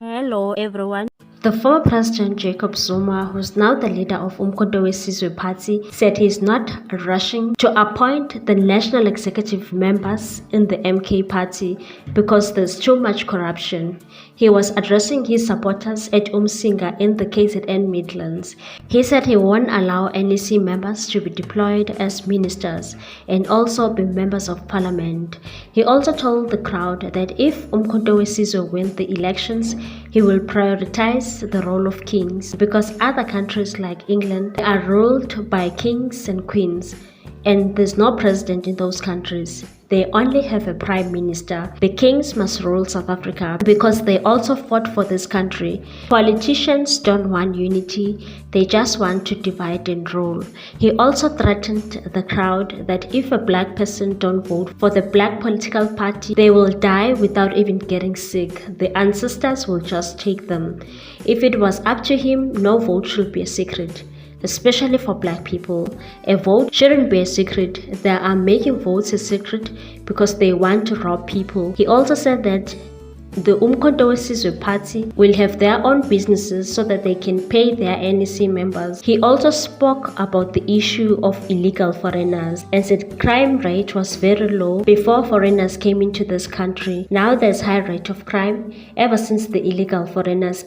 Hello everyone. The former president Jacob Zuma, who's now the leader of Umkhonto weSizwe Party, said he's not rushing to appoint the national executive members in the MK party because there's too much corruption. He was addressing his supporters at Umsinga in the KZN Midlands. He said he won't allow NEC members to be deployed as ministers and also be members of parliament. He also told the crowd that if Umkhonto weSizwe wins the elections, he will prioritize the role of kings because other countries like England are ruled by kings and queens, and there's no president in those countries. They only have a prime minister. The kings must rule South Africa because they also fought for this country. Politicians don't want unity, they just want to divide and rule. He also threatened the crowd that if a black person don't vote for the black political party, they will die without even getting sick. The ancestors will just take them. If it was up to him, no vote should be a secret. Especially for black people, a vote shouldn't be a secret. They are making votes a secret because they want to rob people. He also said that the Umkhonto weSizwe Party will have their own businesses so that they can pay their NEC members. He also spoke about the issue of illegal foreigners and said crime rate was very low before foreigners came into this country. Now there's high rate of crime ever since the illegal foreigners